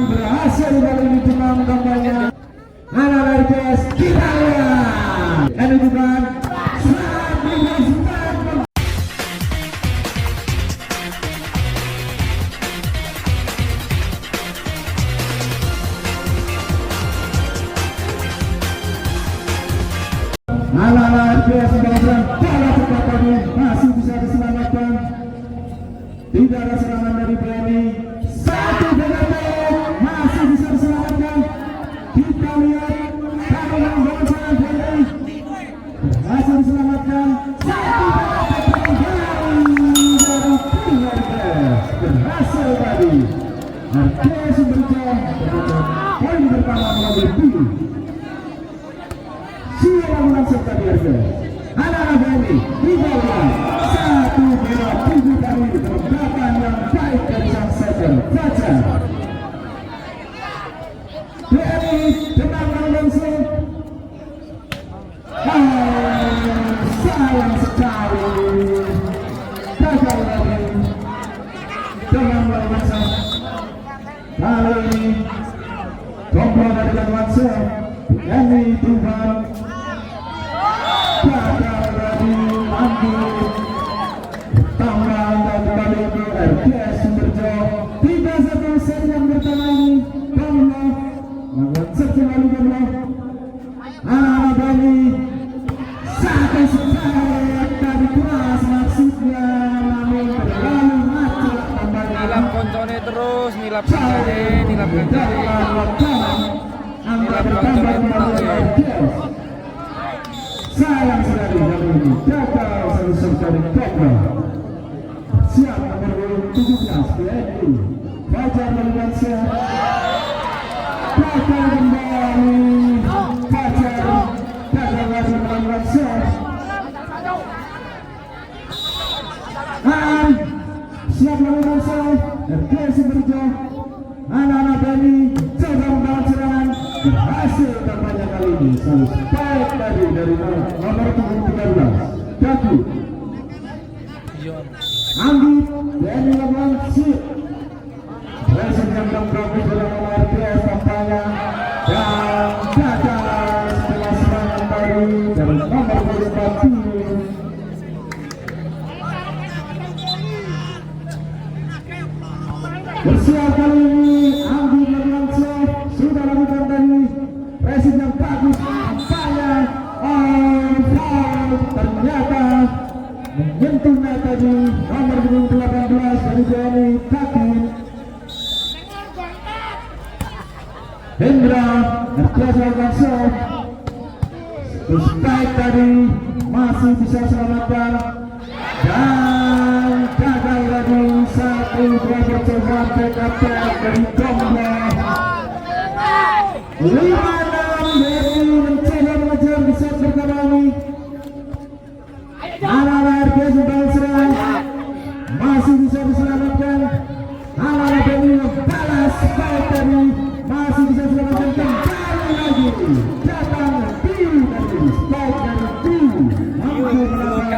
berhasil kali ini Demam kampanye anak-anak RPS. Kita lihat ini bukan anak-anak RPS berhasil bola terdapat masih bisa diselamatkan. Tidak ada serangan dari Brani. Satu penalti masih bisa diselamatkan. Kita lihat taruhan bola serangan Brani berhasil diselamatkan. Satu penalti dari tim RPS berhasil tadi. RPS Sumberjo poin pertama mengambil tim. Siapa langsung tadi RPS. Anak-anak Brani di bawah satu bola tujuh kali pergerakan yang baik dari sang setter Fajar. Brani dengan langsung sayang sekali gagal lagi dengan langsung. Kali ini komplo dari langsung Brani Tuhan gagal lagi ambil tambahan dan kembali ke RPS Sumberjo. 3-1 set yang pertama ini Kamlo melawan set kembali Kamlo. Anak Brani satu sekali tadi keras maksudnya namun terlalu macet kembali. Nilap koncone terus, nilap kancane, nilap kancane. Angka bertambah kembali RPS. Sayang sekali kali ini gagal satu sekali Kamlo. Siap nomor 17 BNI Fajar melakukan set. Gagal kembali Fajar gagal lagi melakukan set. Siap melakukan set. RPS Sumberjo anak-anak Brani coba membangun serangan berhasil tampaknya kali ini. Selalu baik tadi dari nomor 13 Dagu Andi Brani melakukan shoot. Presiden yang bergabung dalam nomor RPS tampaknya dan gagal setelah serangan tadi dari nomor 24 tim. Bersiap kali ini Andi melakukan shoot. Sudah lakukan tadi presiden yang bagus tampaknya ternyata menyentuh net tadi nomor 18 dari BNI Kaki Hendra RPS melakukan shot. Terus baik tadi masih bisa selamatkan dan gagal lagi satu dua percobaan PKP dari Kamlo. 5-6 BNI mencoba mengejar di set pertama ini. Anak-anak RPS membangun serangan masih bisa diselamatkan. Anak-anak BNI membalas baik tadi masih bisa diselamatkan kembali lagi. Datang tim dari baik dari tim mampu melawan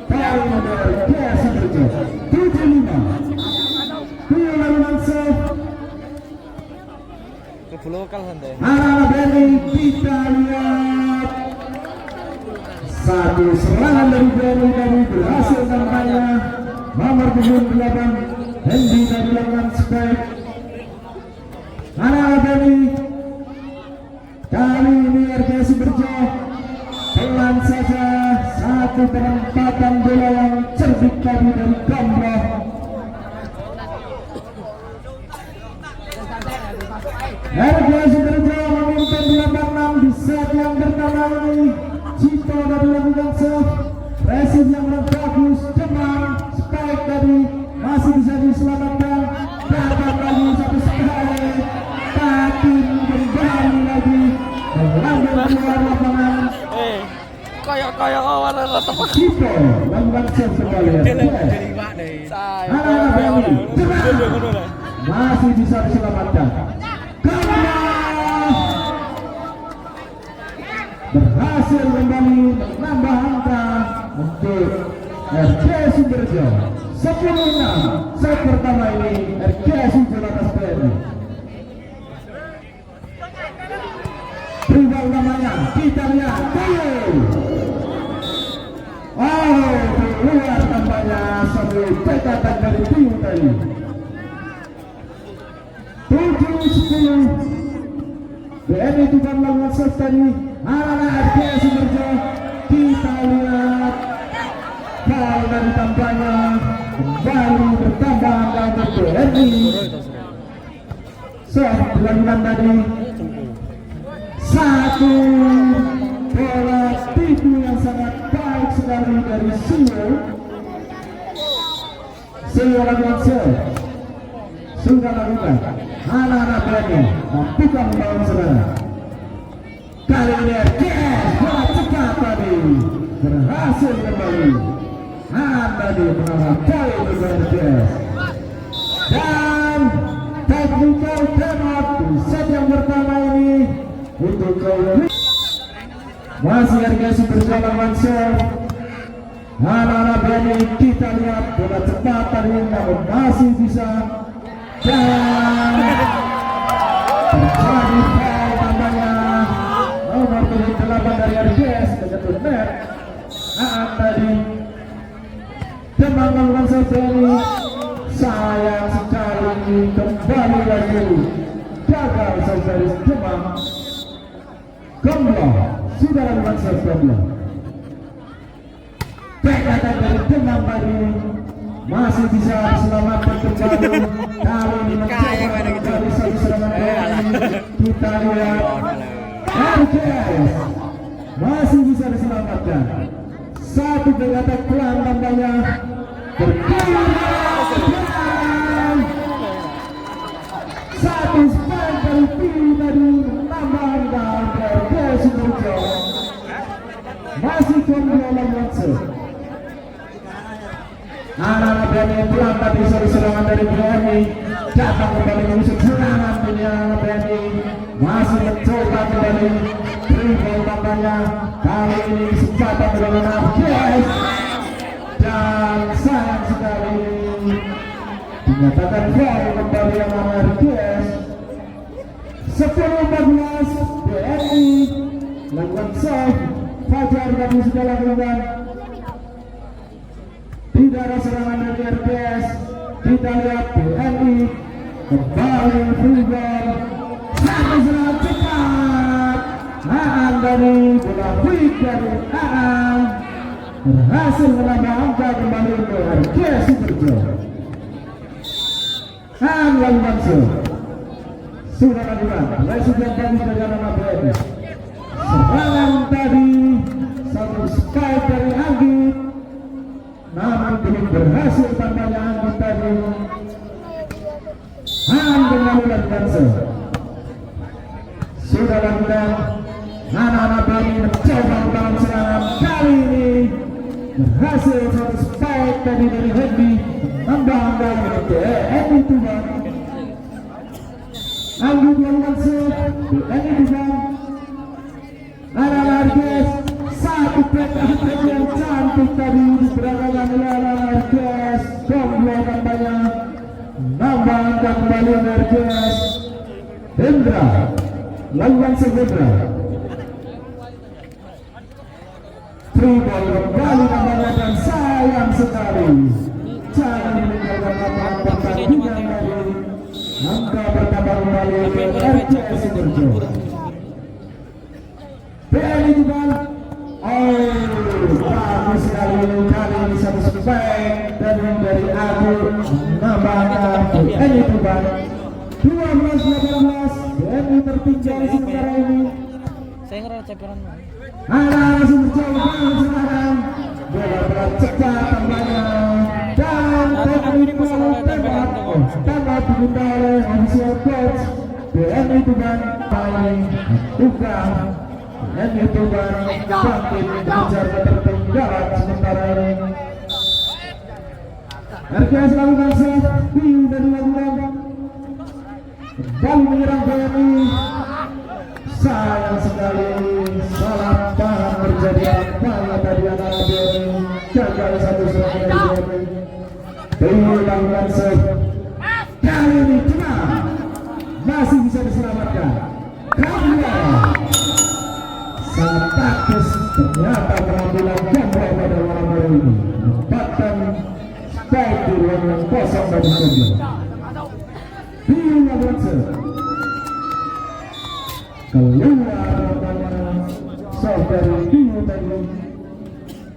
poin dari RPS Sumberjo 7-5. Tim lawan set. Lokal santai. Anak-anak BNI kita lihat satu serangan dari BNI tadi berhasil tampaknya nomor 28 Hendy tadi lakukan spike. Anak-anak BNI kali ini RPS Sumberjo pelan saja satu penempatan bola yang cerdik tadi dari Kamlo. RPS Sumberjo memimpin 8-6 di set yang pertama ini. Cito tadi lakukan serve. Presiden yang bagus, Demam spike tadi masih bisa diselamatkan. Dapat lagi satu sekali. Tapi kembali lagi melanggar keluar lapangan. Kayak awal rata pak. Cito lakukan serve kembali. Masih bisa diselamatkan. berhasil kembali menambah angka untuk RK Sumberjo 10-6. Set pertama ini RK Sumberjo atas BNI. Rival namanya, kita lihat gol. Oh, keluar tampaknya sambil cekatan dari Piu tadi. 7-10. BNI bukan lawan set tadi. Anak-anak RK Sumberjo, kita lihat kalau dari tampaknya kembali bertambah angka BNI. Set dilakukan tadi. Satu bola tipu yang sangat baik sekali dari Sio lakukan sudah lakukan anak-anak BNI bukan melawan saudara. Kali ini RKS bola cepat tadi berhasil kembali. Tadi menambah poin untuk RKS dan technical timeout di set yang pertama ini untuk kau. Masih RKS berjalan langsung. Anak-anak BNI kita lihat bola cepat tadi namun masih bisa dan terjadi foul tambahnya nomor 78 dari RKS menyentuh net. Tadi Demang melakukan serve BNI. Sayang sekali kembali lagi gagal serve dari Demang. Gomlo sudah lakukan serve Gomlo. Dekatan dari Demang tadi masih bisa diselamatkan kembali. Kali ini mencoba kembali satu serangan BNI. Kita lihat RKS masih bisa diselamatkan. Satu dekatan pelan tambahnya berkelanjutan. Satu spike dari Piu tadi menambah dan RKS Sumberjo masih kembali langsung. Anak-anak BNI pelan tadi satu serangan dari BNI datang kembali mengusut serangan BNI masih mencoba kembali dribble tambahnya. Kali ini kesempatan dengan RKS dan sayang sekali dinyatakan foul kembali yang RKS. 10-14 BNI lakukan save. Fajar tadi sudah lakukan. Tidak ada serangan dari RKS. Kita lihat BNI kembali free ball. Satu serangan cepat. Dari bola quick dari berhasil menambah angka kembali untuk RKS Sumberjo. Lalu langsung sudah lakukan presiden bagus dari anak BNI. Serangan tadi satu spike dari Anggit namun belum berhasil tampaknya Anggit tadi. Kembali langsung sudah lakukan. Anak-anak BNI mencoba dalam serangan kali ini berhasil satu spike tadi dari Hendy menambah angka untuk BNI Tuban. Anggit melakukan save BNI Tuban. Anak-anak RKS satu back yang cantik tadi diberangkatkan oleh anak-anak RKS. Gomlo tambahnya menambah angka kembali oleh RKS. Hendra lakukan save Hendra. Free ball kembali namanya dan sayang sekali jangan meninggalkan lapangan pertandingan tadi. Angka bertambah kembali RKS Sumberjo. BNI Tuban. Bagus sekali kali ini satu spike dari Abu menambah angka BNI Tuban. 12-18 BNI tertinggal sementara ini. Saya ngerasa cepetan. Anak-anak Sumberjo serangan bola cepat tambahnya dan technical tembak diminta oleh official coach BNI Tuban. Paling tukang BNI Tuban bangkit mengejar ketertinggalan sementara ini. RKS lakukan save. Piu dari lakukan kembali menyerang BNI. Sayang sekali salah paham terjadi apa tadi anak BNI. gagal satu serangan dari Berulang langsung. Kali ini cuma masih bisa diselamatkan. Kedua sangat taktis ternyata penampilan Jambro pada malam hari ini menempatkan spike di ruang yang kosong dari Jambro. Berulang langsung keluar namanya soft dari Biu tadi.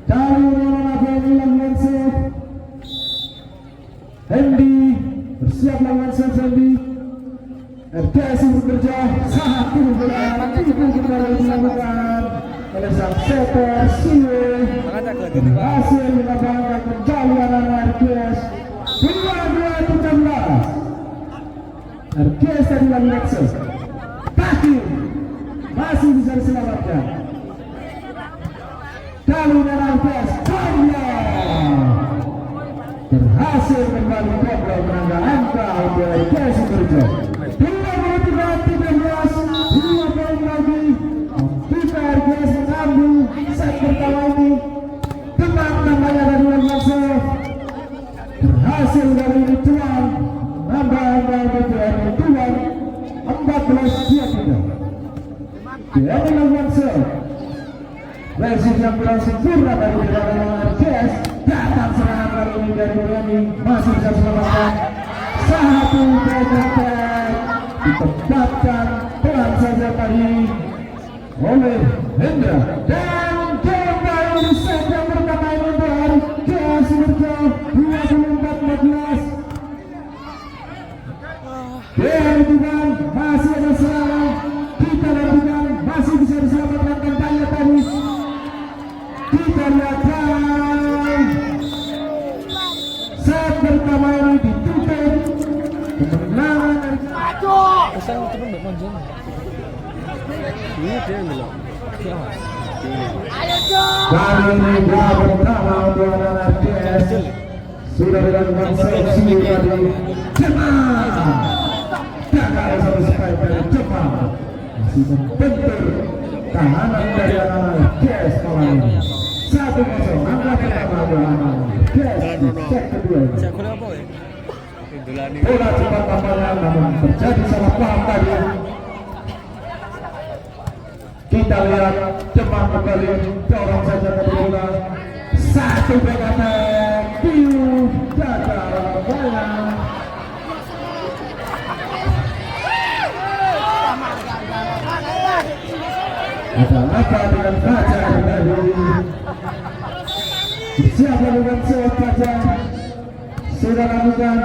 Kali ini Berulang langsung Hendy bersiap lawan Hendy. RKS bekerja sangat bola dilakukan oleh sang setter Siwe. Hasil mengabaikan kembali anak RKS 22-17. RKS tadi lagi akses kaki masih bisa diselamatkan. Kali ini RKS berhasil kembali Kobra menangga angka untuk RKS bekerja 2 poin lagi. Kita RKS mengambil set pertama ini. Tenang namanya dari Wanso berhasil dari ini tuan nambah BPR tuan 14-23. Dari Wanso resip yang kurang sempurna dari RKS. Datang serangan kali ini dari Rani masih bisa selamatkan satu penyakit ditempatkan pelan saja tadi oleh Hendra dan kembali di set yang pertama ini dari RKS bekerja 24-14. Kehidupan masih ada serangan, kita lakukan masih bisa diselamatkan kampanye tadi. Kita lihat set pertama ini ditutup kemenangan dari Pesan turun mbak Monjen. Ini dia yang bilang. kali ini gol pertama untuk anak RKS sudah dilakukan seleksi dari Jepang. Gagal satu spike dari Jepang masih membentur tahanan dari anak RKS malam ini. 1-0 angka pertama untuk anak RKS di set kedua ini. Bola cepat tampaknya namun terjadi salah paham tadi. Kita lihat Jepang kembali dorong saja ke bola. Satu BKT Piu gagal bola. Ada apa dengan Fajar tadi? Siap lakukan set Fajar. Sudah lakukan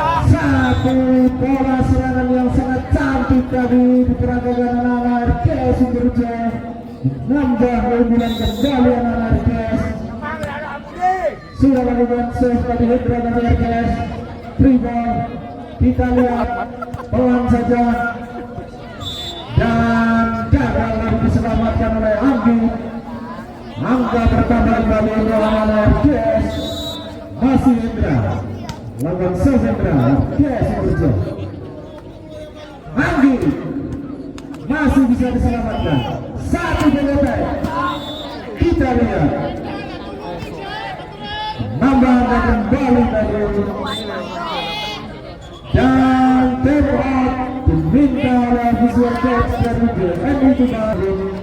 satu bola serangan yang sangat cantik tadi diperagakan anak RKS bekerja nambah keunggulan kembali anak RKS. Sudah lakukan save tadi Hendra dari RKS. Free ball kita lihat pelan saja dan gagal lagi diselamatkan oleh Anggi. Angka bertambah kembali untuk anak RKS. Masih Hendra lawan Sesendra RKS bekerja. Anggi masih bisa diselamatkan. Satu penyetai. Kita lihat nambah kembali dari dan tembak diminta oleh visual coach dari BNI Tumaru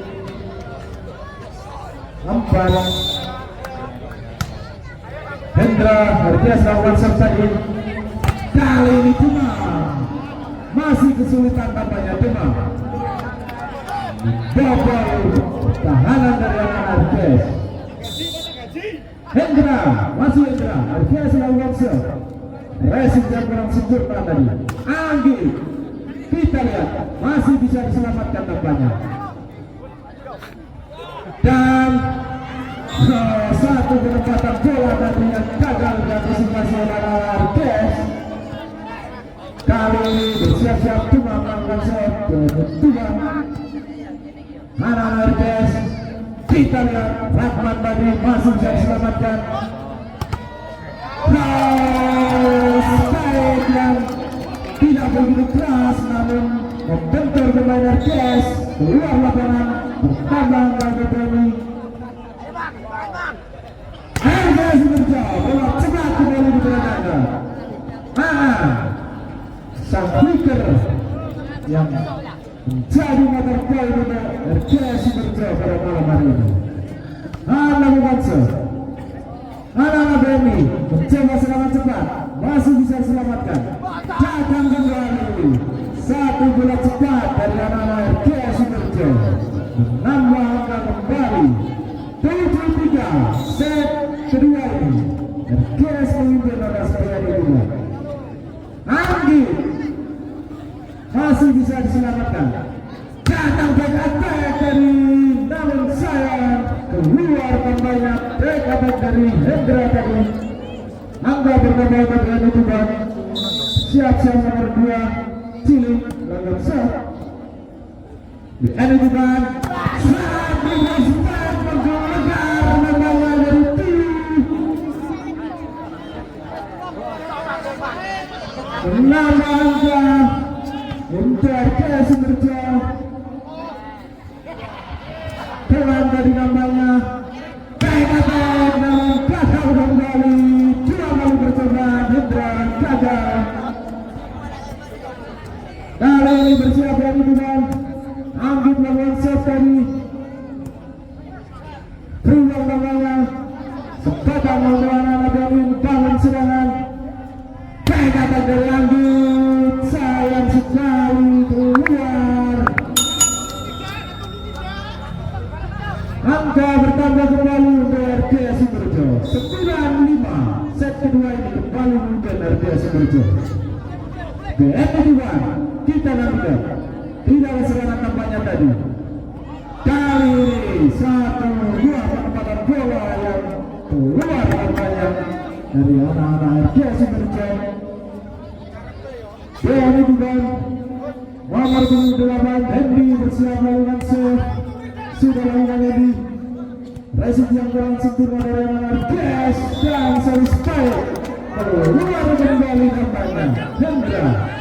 4. Hendra RKS lawan Sertadi. Kali ini cuma masih kesulitan tampaknya cuma bobol tahanan dari anak RKS. Hendra masih Hendra RKS lawan Sertadi. Racing yang kurang sempurna tadi. Anggi kita lihat masih bisa diselamatkan tampaknya. Dan satu penempatan bola tadi yang gagal diantisipasi oleh RKS. Kali ini bersiap-siap cuma melakukan set kedua anak RKS. Kita lihat Rahman tadi masih bisa diselamatkan. Strike yang tidak begitu keras namun membentur pemain RKS keluar lapangan bertambah dan bertemu. bisa bola cepat kembali diperagakan. Sang kicker yang menjadi motor poin untuk RGS Siberjo pada malam hari ini. Lakukan anak-anak BMI mencoba serangan cepat, masih bisa diselamatkan. Datang kembali satu bola cepat dari anak-anak RGS Siberjo, menambah angka kembali 7-3. Set kedua ini RGS memimpin atas BMI. Anggi masih bisa diselamatkan. Datang back attack dari, namun sayang keluar kembali back attack dari Hendra tadi. Angga berkembang dengan itu bang. Siap-siap nomor 2 Cilik langgar set. Di ini bukan saat dimasukkan menggelegar namanya dari tim. Menambah angka untuk RGS Siberjo. Pelan tadi namanya baik attack namun gagal kembali. 2 kali bercoba Hendra gagal. Kali ini bersiap dari bukan Anggit melawan set tadi. Berulang namanya sepatang melawan anak dari bangun serangan. Baik attack dari Anggit, sayang sekali keluar. Angka bertambah kembali untuk RGS Siberjo 9-5. Set kedua ini kembali mungkin RGS Siberjo. BMI juga kita nantikan. Tidak ada serangan tampaknya tadi. Kali ini 1-2 penempatan bola yang keluar tampaknya dari anak-anak RGS Siberjo. BMI juga nomor 28 Henry bersiap melakukan save. Sudah lakukan Henry. Resip yang kurang sempurna dari anak RGS dan service power keluar kembali tampaknya Hendra.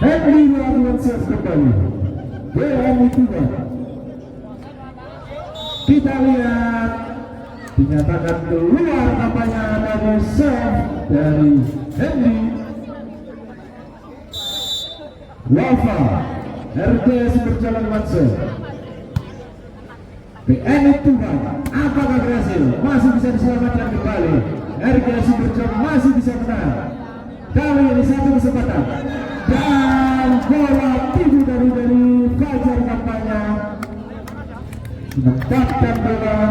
Henry melakukan save kembali. BMI juga. Kita lihat dinyatakan keluar tampaknya dari save dari Henry. Wafa RGS berjalan masuk. BMI Tuhan, apakah berhasil? Masih bisa diselamatkan kembali. RGS berjalan masih bisa menang. Kali ini satu kesempatan dan bola tinggi dari Fajar kampanye menempatkan bola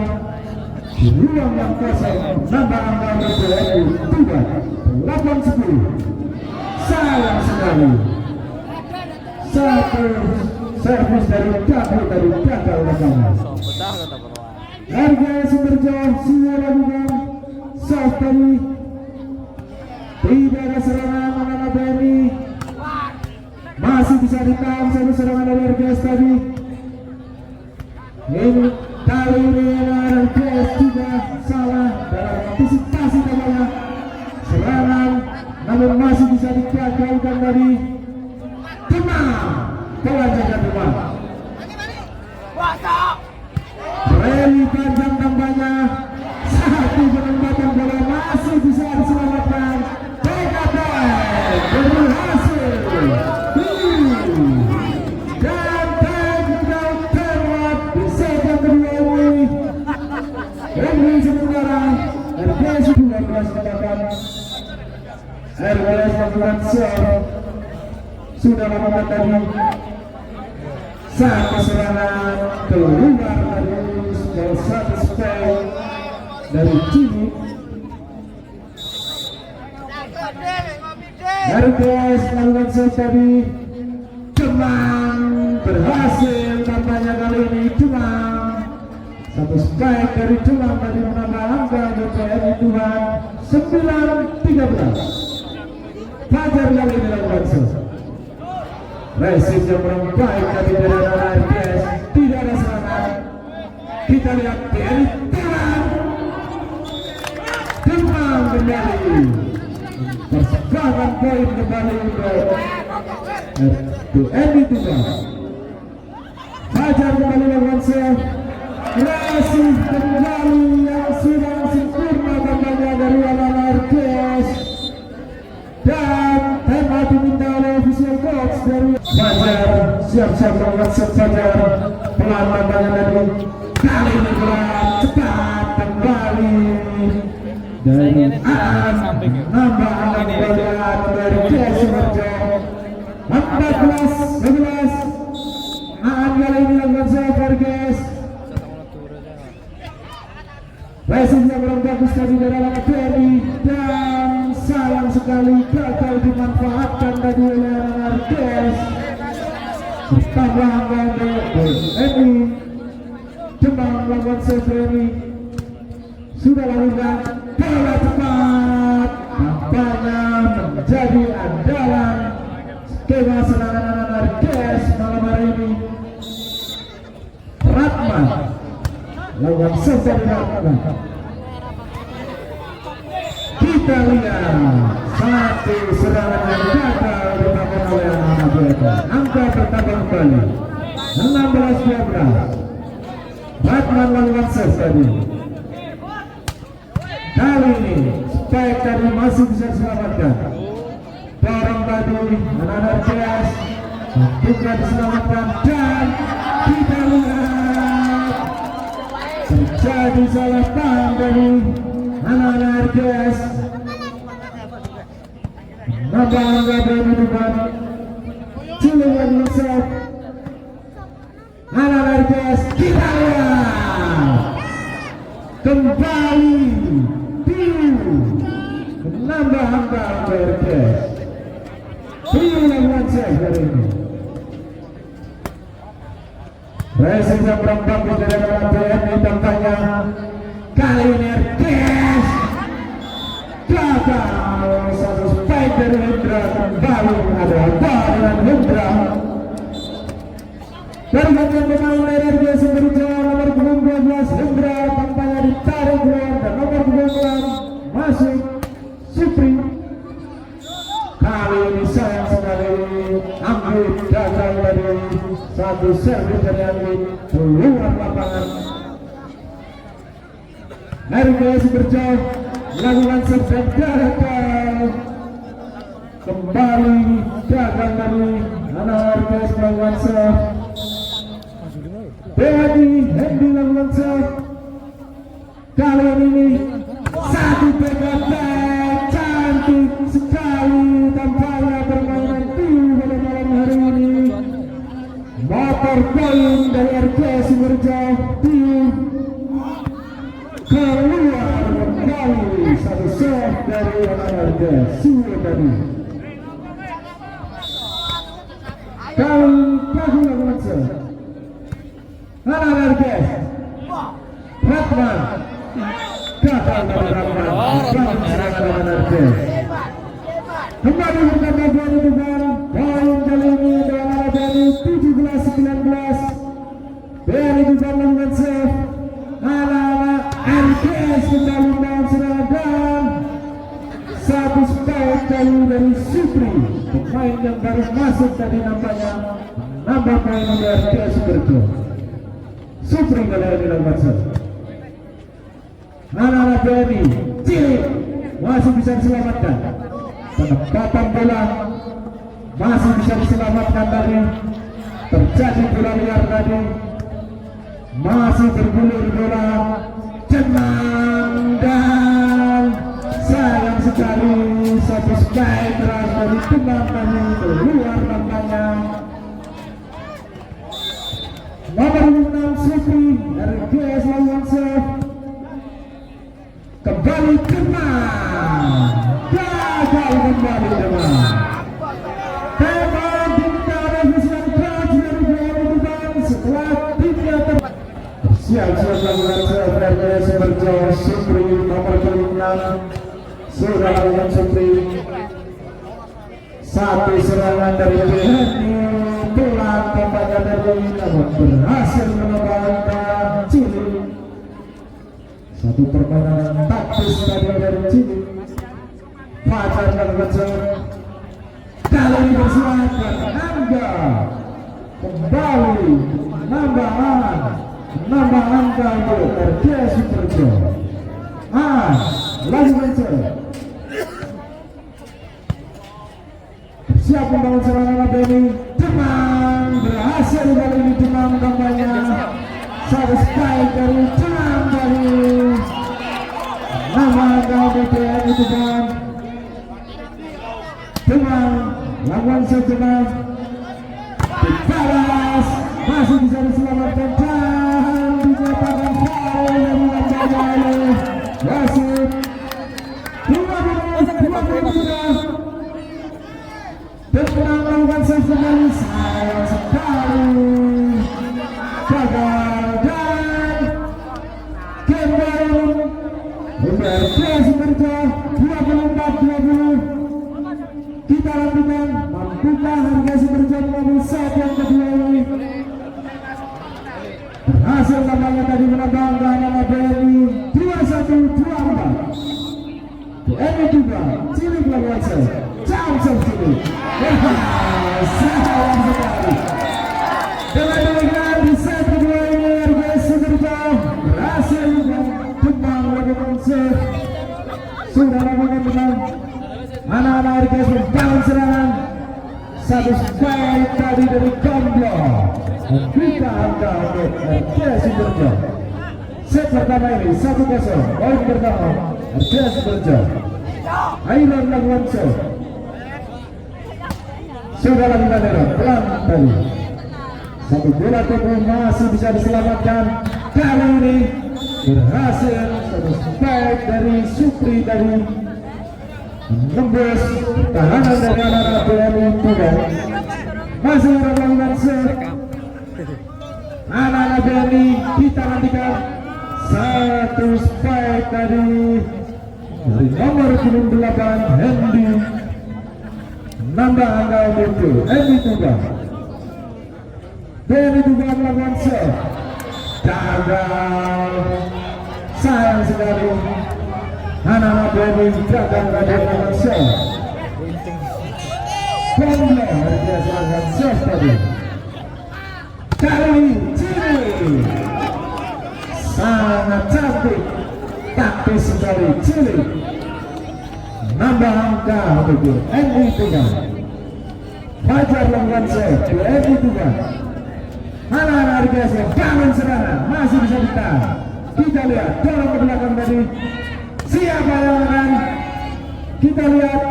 di ruang yang kosong. Nambah angka BMI Tuhan 8-10. Sayang sekali. Satu servis dari David dari gagal lakukan. RGS Siberjo sudah lakukan soft tadi. Tidak ada serangan anak BMI. Masih bisa ditahan satu serangan dari RGS tadi. Ini kali ini RGS juga salah dalam antisipasi namanya serangan, namun masih bisa digagalkan dari bola jaga Demam. Rally panjang tambahnya. Satu penempatan bola masih bisa diselamatkan. PKT berhasil. Dan technical terwat di set yang kedua ini. Rally sementara RGS 12 mendapatkan. RGS melakukan serve. Sudah lakukan tadi satu serangan keluar dari satu spell dari Cini. RGS melakukan serve tadi. Demam berhasil tampaknya kali ini. Demam satu spike dari Demam tadi menambah angka untuk BMI Tuhan 9-13. Fajar kali ini lakukan serve. Resip yang kurang baik dari RGS. Tidak ada serangan. Kita lihat BMI Demam kembali. Persembahkan poin kembali untuk BMI Demam. Fajar kembali lakukan serve. masih kembali yang sudah sempurna tampaknya dari anak-anak RKS. Dan tema diminta oleh official coach dari Fajar. Siap-siap banget Fajar. Pelan tampaknya dari kali ini pelan cepat kembali. Dan nambah anak bola dari RKS Sumerjo. 14-12. Kali ini lakukan serve RKS. Racingnya kurang bagus tadi dari anak Ferry dan sayang sekali gagal dimanfaatkan tadi oleh anak RKS. Bertambah angka Ferry Demang melakukan serve Ferry sudah lakukan bola tepat, nampaknya menjadi andalan skema serangan anak RKS malam hari ini. Ratman lawan Sesar Ratman. Kita lihat satu serangan yang gagal dilakukan oleh anak mereka. Angka bertambah kembali 16-12. Ratman lawan Sesar tadi. Kali ini spike tadi masih bisa diselamatkan. Dorong tadi anak RKS juga diselamatkan dan kita lihat terjadi salah paham dari anak-anak RKS. Nambah angka berhubungan Cilewan Yusuf anak-anak RKS. Kita lihat kembali menambah angka RKS. Lakukan save hari ini. Racing yang berangkat dari anak BNI tampaknya kali ini RKS gagal. Satu spike dari Hendra kembali ada apa dengan Hendra. Dari gantian pemain dari RKS yang berjalan nomor 12 Hendra tampaknya ditarik keluar dan nomor 12 masih Supri. Kali ini sayang sekali Anggit gagal dari satu servis dari Anggit keluar lapangan. RKS berjauh melakukan servis gagal. Kembali gagal dari anak RKS melakukan servis. Hendi melakukan servis. Kali ini satu PKP cantik sekali tampaknya permainan tim pada malam hari ini. Motor poin dari RKS berjauh tim keluar kembali satu serve dari anak RKS sudah tadi. Kali bagus lakukan serve anak RKS Ratman gagal dari Ratman. Kembali bertambah poin bukan poin kali ini adalah dari 17-19. BNI juga melakukan save. Anak-anak RKS kembali dalam serangan. Satu spike kali dari Supri, pemain yang baru masuk tadi nampaknya nambah poin dari RKS berjuang. Supri kali ini melakukan save. Anak-anak BNI Cilik masih bisa diselamatkan. Penempatan bola masih bisa diselamatkan dari terjadi bola liar tadi. Masih bergulir bola Demang dan sayang sekali satu spike keras dari Demang tadi keluar nampaknya. Nomor 6 Supri dari GS lawan serve. Kembali Demang gagal kembali Demang. Demang diminta revisian coach dari BNI setelah timnya siap-siap lakukan serve RKS berjauh. Supri nomor 6 sudah lakukan Supri. Satu serangan dari BNI pulang kepada dari namun berhasil menambahkan Cilik. Satu permainan taktis tadi dari Cilik. Fajar dan Fajar kali ini berselamatkan Angga kembali penambahan nambah angka untuk RGS Superjo. Lagi Mancer siap membangun serangan Beni. Demang berhasil kali ini, Demang kampanye satu spike dari Demang dari nama angka BPN itu kan Demang lawan Demang dibalas, masih bisa diselamatkan dan dinyatakan foul dari Lambanya oleh wasit. 22 dan melakukan save kembali, sayang sekali gagal dan game baru RGS Superjo 24-20. Kita lanjutkan, mampukah RGS Superjo mengambil set yang kedua ini? Berhasil tampaknya tadi menambahkan nama BNI 21-24. BNI juga cilik lawan set, jam cilik. Sayang sekali. Dengan demikian di set kedua ini RGS Superjo berhasil Demang melakukan set. Sudah lakukan Demang. Anak-anak RGS membangun serangan. Satu spike tadi dari Gomblo membuka angka untuk RGS Superjo. Set pertama ini 1-0. Poin pertama RGS Superjo. Airan lakukan set. Sudah lakukan error pelan tadi. Satu bola tubuh masih bisa diselamatkan. Kali ini berhasil satu spike dari Supri tadi menembus tahanan dari anak-anak BNI juga. Masih melakukan set. Anak-anak BNI kita nantikan satu spike tadi dari nomor 8 Hendy. Nambah angka untuk Hendy juga. BNI juga melakukan set. Gagal. Sayang sekali. Anak-anak BNI gagal melakukan set. Gomblo dia melakukan set tadi. Kali Cili sangat cantik, taktis sekali Cili. Nambah angka untuk NI juga. Fajar lakukan set, BNI juga. Anak-anak RGS yang bangun serangan masih bisa ditahan. Kita lihat dorong ke belakang tadi. Siapa yang akan kita lihat?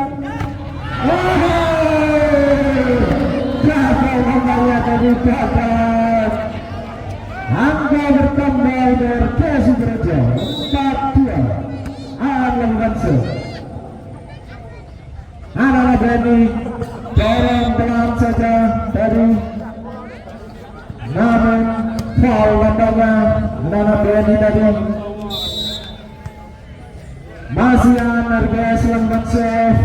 Gagal angkanya tadi, gagal. Angka bertambah dari RGS Superjo 4-2. Lakukan set. Anak-anak BNI dorong pelan saja dari, namun foul landangnya anak-anak BNI tadi. Masih RGS lakukan save.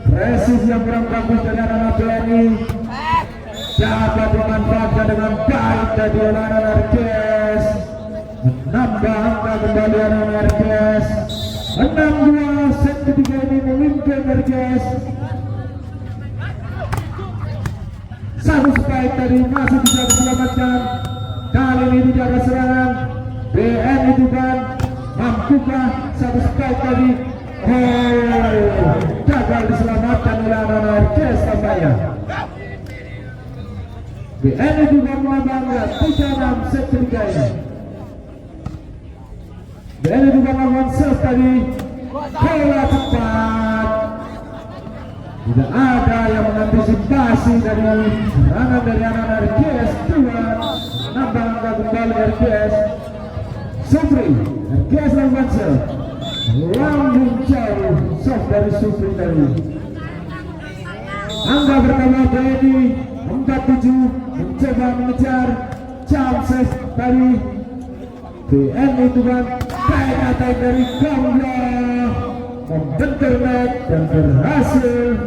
Resif yang kurang bagus dari anak-anak BNI dapat dimanfaatkan dengan baik dari anak-anak RGS. Menambah angka kembali anak-anak RGS. 6-2, set ketiga ini memimpin RGS. Satu spike tadi masih bisa diselamatkan. Kali ini tidak ada serangan. BNI juga mampukah satu spike tadi? Gagal diselamatkan oleh anak-anak RGS tampaknya. BNI juga melambangkan 3-6 set ketiga ini. BNI juga melakukan serve tadi. Bola cepat. Tidak ada yang mengantisipasi dari serangan dari anak-anak RGS. 2 nambah angka kembali RGS. Supri RGS lakukan serve. Lambung jauh soft dari Supri tadi. Angka pertama BNI 47 mencoba mengejar jump save tadi. BNI juga baik attack dari Gomblo membentur net dan berhasil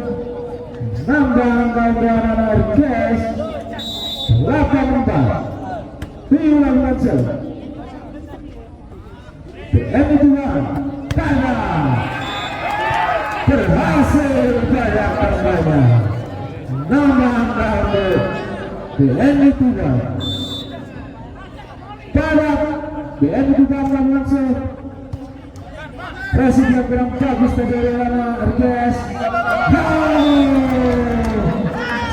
nambah angka anak-anak RGS 8-4. Diulang saja. BNI juga kalah, berhasil banyak karenanya nambah angka BNI juga pada BNI juga langsung Presiden kurang bagus dari RTS.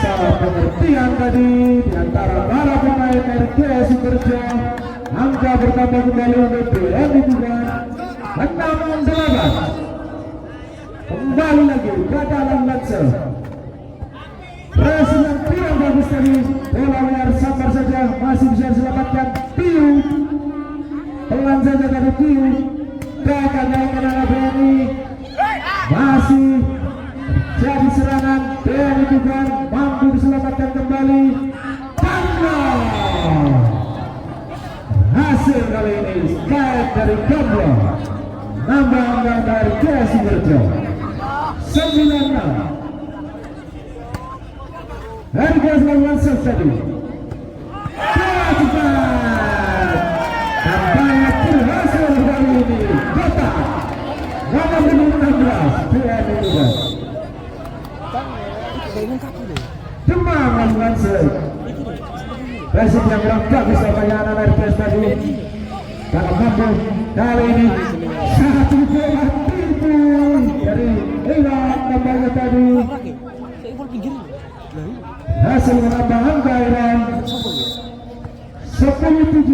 Salah pengertian tadi di antara para pemain RTS Superjo. Angka bertambah kembali untuk BNI juga 6-8. Kembali lagi kata langsung Presiden kurang bagus tadi, bola liar sabar saja, masih bisa diselamatkan Piu. Pelan saja dari Piu. Gagaknya menang BNI, masih jadi serangan BNI juga mampu diselamatkan kembali. Karena hasil kali ini baik dari Gamblo, nambah angka dari Jesi Berjo 9-6. Harga lawan tadi. Cepat. Tampaknya berhasil kali ini. Kota nomor 16 BNI juga. Demam lawan Presiden yang berangkat bisa bayar RTS tadi. Kalau mampu kali ini satu bola tipu dari Iwan tampaknya tadi. Hasil menambah angka Iran 10-7.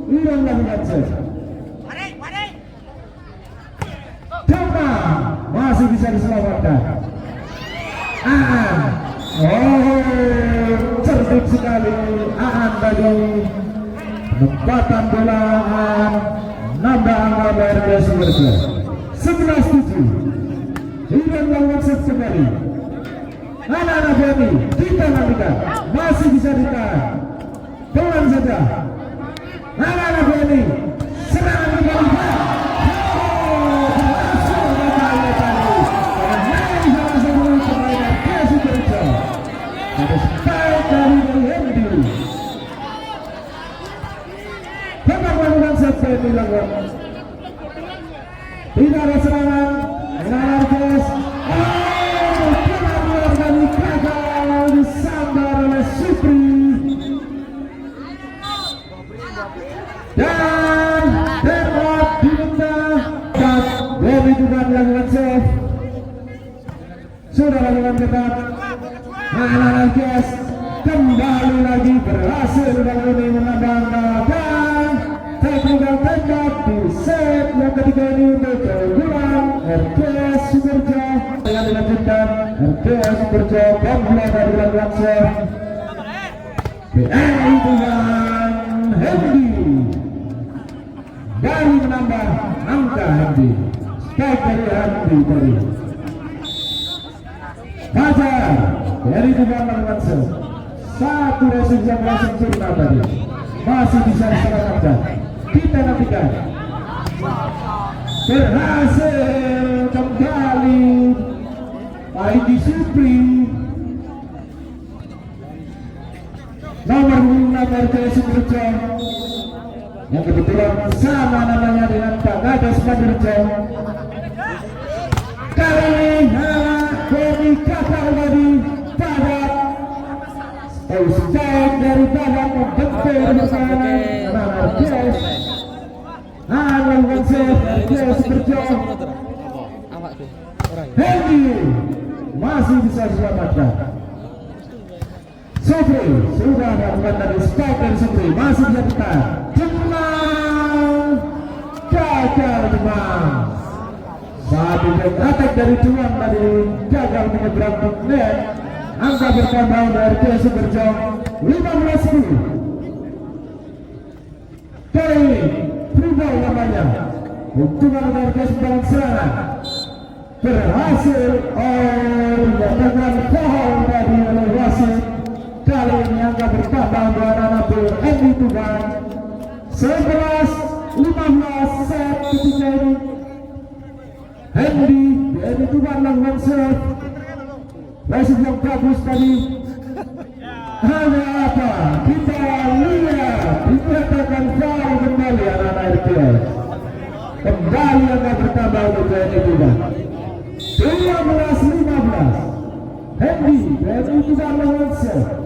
Iran lakukan saja. Demam masih bisa diselamatkan. Cerdik sekali Aan tadi. Penempatan bola Aan, nambah angka BRTS Superjo 11-7. Iran lakukan saja kembali. Anak-anak BNI kita nantikan masih bisa ditahan. Pelan saja. Anak-anak BNI serangan kembali. Berhasil membayar tadi. Menang salah satu pemain Jesi Berjo. Ada spike dari Hendi. Tetap melakukan set BNI lakukan. Tidak ada serangan. Menang RTS. Disambar oleh Supri dan Terot diminta dan Bobby juga melakukan save. Sudah lakukan ketat. Anak Kes kembali lagi berhasil kali ini menambahkan technical tembak di set yang ketiga ini untuk keunggulan RTS Superjo. Yang dilanjutkan RTS Superjo Gamblo dari langsung BNI dengan Hendi dari menambah angka Hendi. Spike dari Hendi tadi. Fajar dari juga langsung satu resim yang langsung sempurna tadi. Masih bisa diselamatkan. Kita nantikan. Berhasil kembali Aidi Supri nomor 6 RTS Superjo yang kebetulan sama namanya dengan Pak Gades Pandirjo. Kali ini Beni Kakak tadi padat Spike dari padat membentur dengan RTS. Lakukan save RTS Superjo. Hendi masih bisa diselamatkan. Supri sudah melakukan tadi spike dari Supri, masih bisa ditahan. Demam gagal Demam. Satu back attack dari Juan tadi gagal menyeberang net. Angka bertambah dari RTS Superjo 15-10. Kali ini berubah namanya. Untungan dari RTS Superjo serangan berhasil mendapatkan foul dari wasit. Kali ini angka bertambah dua anak BNI Tuban 11-15 set ketika ini. Hendi BNI Tuban lakukan serve. Wasit yang bagus tadi. Hanya apa? Kita lihat dikatakan foul kembali anak-anak RTS. Kembali angka bertambah untuk BNI Tuban 12-15. Hendi BNI Tuban lakukan serve.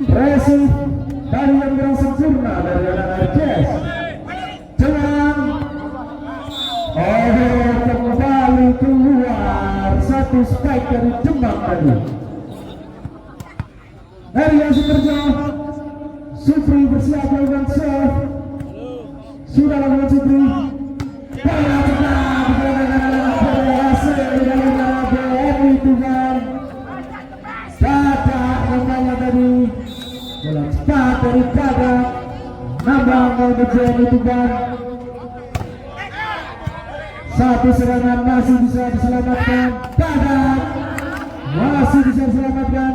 Presif dari yang kurang sempurna dari anak RCS. Dengan kembali keluar satu spike dari Demak tadi. Arya Sukerjo, Supri bersiap melakukan serve. Sudah lakukan Supri. Bola cepat berhasil dari BNI Tuban. Dapat namanya tadi. Bola cepat daripada nambah dari BNI Tuban. Satu serangan masih bisa diselamatkan. Dapat masih bisa diselamatkan.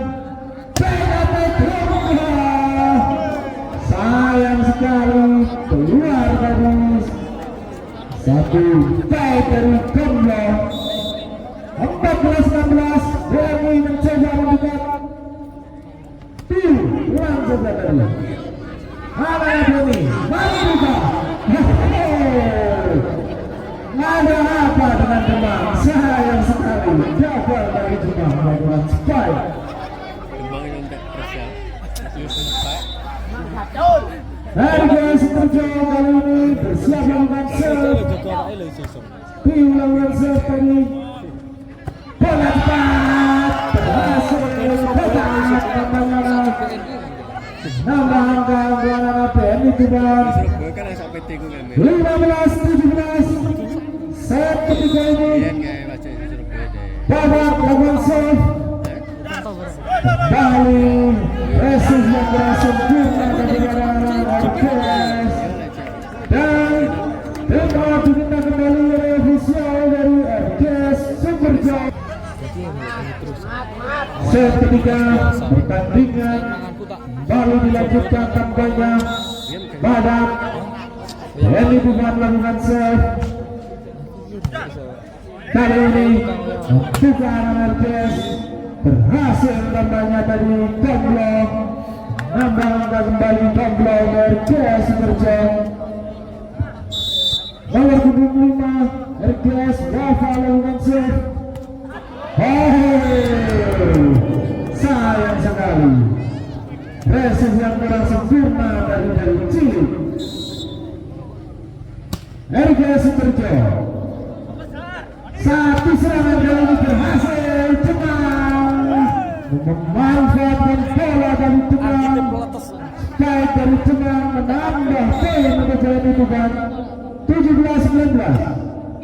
Sayang sekali keluar dari satu baik dari Komlo. 14-16 BNI mencoba mendekat. Ulang saja tadi. Mana BNI? Mari buka. Ada apa dengan Demang? Sayang sekali gagal dari Demang melakukan spike. Harga Sukerjo kali ini bersiap melakukan serve. Diulang serve tadi. Bola cepat berhasil kotak nambah angka BNI Tuban. 15-17 set ketiga ini. Babak lakukan serve. Kali Resus yang berhasil sempurna dari anak RCS. Dan Demak diminta kembali oleh ofisial dari RCS Sukerjo. Set ketiga pertandingan baru dilanjutkan tampaknya. Badak BNI Tuban melakukan serve. Kali ini bukan RCS berhasil tampaknya tadi Komlo. Nambah angka kembali Komlo RCS Sukerjo. Nomor 25 RCS Wafa melakukan serve. Sayang sekali resis yang kurang sempurna dari Cili. RCS Sukerjo satu serangan kali ini berhasil. Memanfaatkan bola dari Demang. Baik dari Demang menambah poin untuk BNI Tuban. 17-19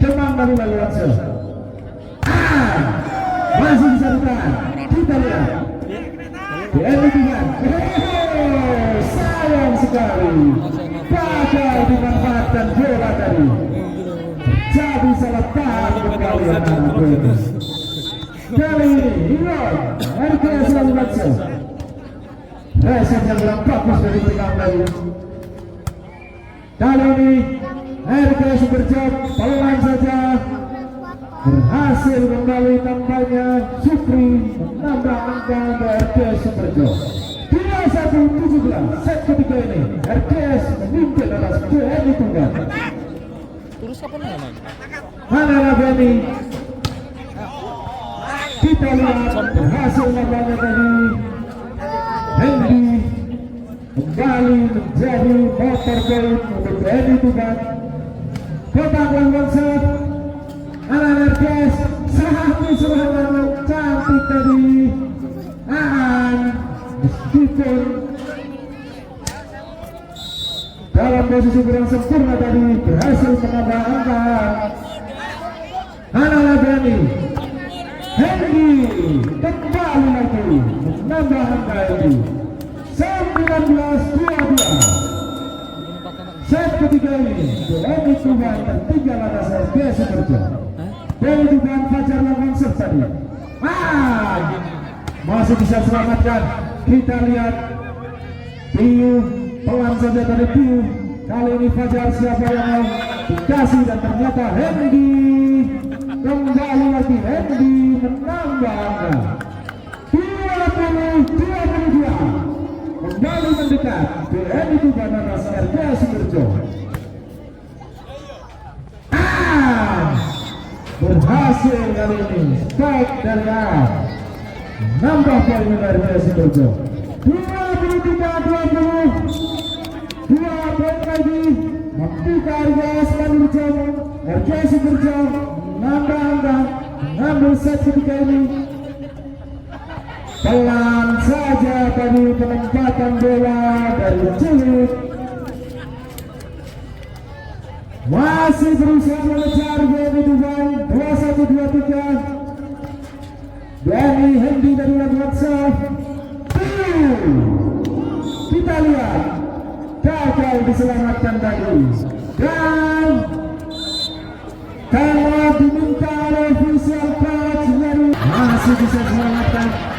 Demang dari laluan serve. Masih bisa ditahan. Kita lihat BNI Tuban. Sayang sekali gagal dimanfaatkan bola tadi. Jadi salah paham kembali anak BNI. Kali ini Iwan RCS melakukan serve. Reset yang kurang bagus dari Demang tadi. Kali ini RCS Sukerjo pelan saja berhasil kembali tampaknya. Supri menambah angka untuk RCS Sukerjo. 21-17 set ketiga ini RCS memimpin atas BNI Tuban. Terus kapan namanya? Mana BNI? Kita lihat berhasil nampaknya tadi. Hendy kembali menjadi motor poin untuk BNI Tuban. Kotak lakukan serve. Anak RCS satu serangan cantik tadi. Meskipun dalam posisi kurang sempurna tadi berhasil menambah angka. Anak BNI Hendy kembali lagi menambah angka ini. 19-22 set ketiga ini BNI Tuban tertinggal atas RCS Sukerjo. BNI Tuban Fajar lakukan serve tadi. Masih bisa selamatkan. Kita lihat Piu pelan saja dari Piu. Kali ini Fajar siapa yang mau dikasih dan ternyata Hendy. Kembali lagi Hendy menambah angka. 20-22 kembali mendekat BNI Tuban atas RCS Sukerjo. Berhasil kali ini spike dari A. Nambah poin dari RCS Sukerjo. 23-20 2 poin lagi membuka Argas Manurjam Argesi Berjam mengambil set ketika ini. Pelan saja tadi penempatan bola dari Cilik. Masih berusaha mengejar game Dubai 21-23. Danny Hendy dari lapangan serve. Kita lihat gagal diselamatkan tadi dan karena diminta oleh official coach masih bisa diselamatkan.